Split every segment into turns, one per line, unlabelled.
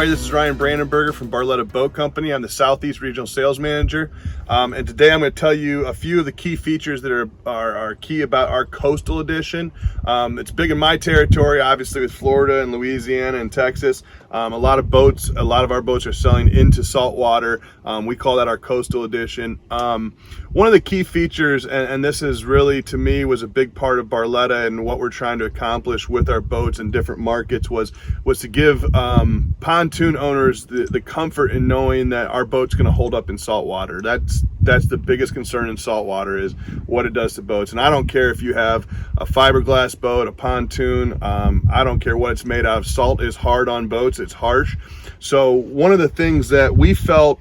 everybody, this is Ryan Brandenberger from Barletta Boat Company. I'm the Southeast Regional Sales Manager, and today I'm going to tell you a few of the key features that are key about our Coastal Edition. It's big in my territory, obviously with Florida and Louisiana and Texas. A lot of our boats are selling into saltwater. We call that our Coastal Edition. One of the key features, and this is really, to me, was a big part of Barletta and what we're trying to accomplish with our boats in different markets was to give pontoon owners the comfort in knowing that our boat's going to hold up in saltwater. That's the biggest concern in saltwater, is what it does to boats. And I don't care if you have a fiberglass boat, a pontoon, I don't care what it's made out of. Salt is hard on boats, it's harsh. So one of the things that we felt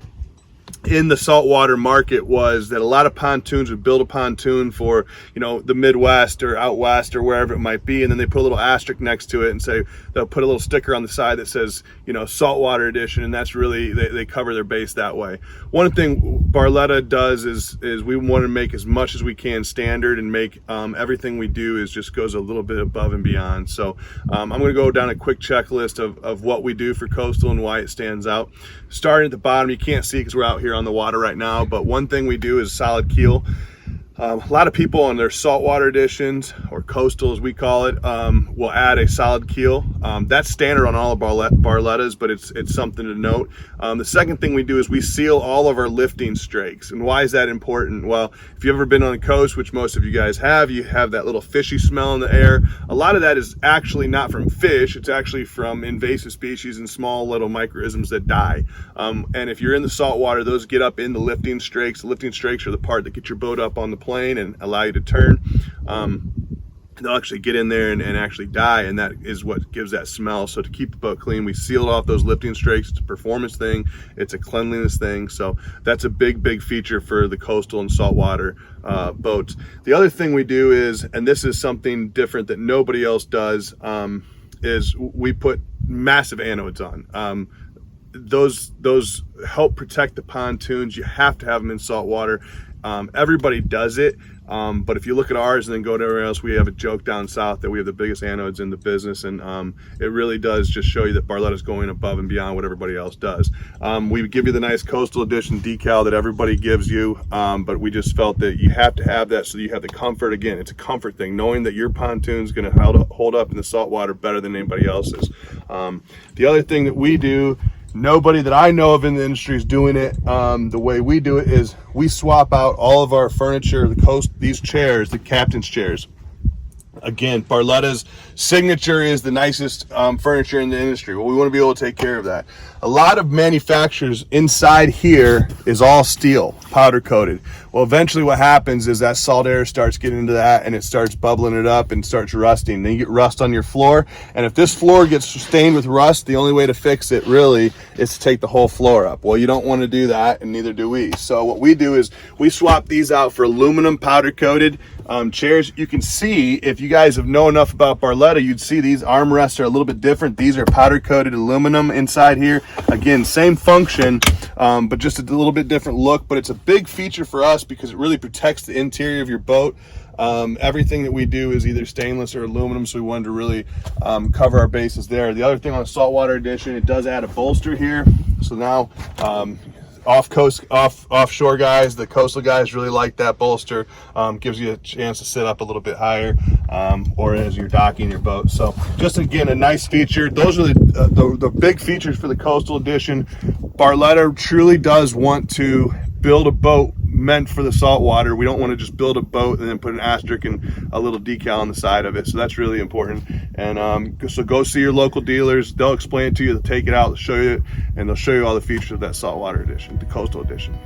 in the saltwater market was that a lot of pontoons would build a pontoon for, the Midwest or out west or wherever it might be, and then they put a little asterisk next to it and say they'll put a little sticker on the side that says, saltwater edition, and that's really, they cover their base that way. One thing Barletta does is we want to make as much as we can standard and make everything we do is just goes a little bit above and beyond. So I'm going to go down a quick checklist of what we do for Coastal and why it stands out. Starting at the bottom, you can't see because we're out here on the water right now, but one thing we do is solid keel. A lot of people on their saltwater editions, or Coastal as we call it, will add a solid keel. That's standard on all of Barlettas, but it's something to note. The second thing we do is we seal all of our lifting strakes. And why is that important? Well, if you've ever been on the coast, which most of you guys have, you have that little fishy smell in the air. A lot of that is actually not from fish, it's actually from invasive species and small little microorganisms that die. And if you're in the saltwater, those get up in the lifting strakes. The lifting strakes are the part that get your boat up on the plane and allow you to turn. They'll actually get in there and actually die, and that is what gives that smell. So to keep the boat clean, we sealed off those lifting strakes. It's a performance thing, it's a cleanliness thing, so that's a big feature for the coastal and saltwater boats. The other thing we do is, and this is something different that nobody else does, is we put massive anodes on. Those help protect the pontoons. You have to have them in saltwater. Everybody does it, but if you look at ours and then go to everywhere else, we have a joke down south that we have the biggest anodes in the business, and it really does just show you that Barletta's going above and beyond what everybody else does. We give you the nice Coastal Edition decal that everybody gives you, but we just felt that you have to have that so that you have the comfort. Again, it's a comfort thing, knowing that your pontoon's going to hold up in the saltwater better than anybody else's. The other thing that we do, nobody that I know of in the industry is doing it the way we do it, is we swap out all of our furniture, these chairs, the captain's chairs. Again, Barletta's signature is the nicest furniture in the industry. Well, we want to be able to take care of that. A lot of manufacturers inside here is all steel, powder coated. Well, eventually what happens is that salt air starts getting into that and it starts bubbling it up and starts rusting. Then you get rust on your floor. And if this floor gets stained with rust, the only way to fix it really is to take the whole floor up. Well, you don't want to do that, and neither do we. So what we do is we swap these out for aluminum powder coated chairs. You can see, if you guys have known enough about Barletta, you'd see these armrests are a little bit different. These are powder coated aluminum inside here. Again, same function, but just a little bit different look. But it's a big feature for us because it really protects the interior of your boat. Everything that we do is either stainless or aluminum, so we wanted to really cover our bases there. The other thing on a saltwater edition, it does add a bolster here. So now offshore guys, the coastal guys really like that bolster. Gives you a chance to sit up a little bit higher, or as you're docking your boat. So just again, a nice feature. Those are the big features for the Coastal Edition. Barletta truly does want to build a boat meant for the saltwater. We don't want to just build a boat and then put an asterisk and a little decal on the side of it. So that's really important. And so go see your local dealers. They'll explain it to you. They'll take it out, they'll show you, and they'll show you all the features of that saltwater edition, the Coastal Edition.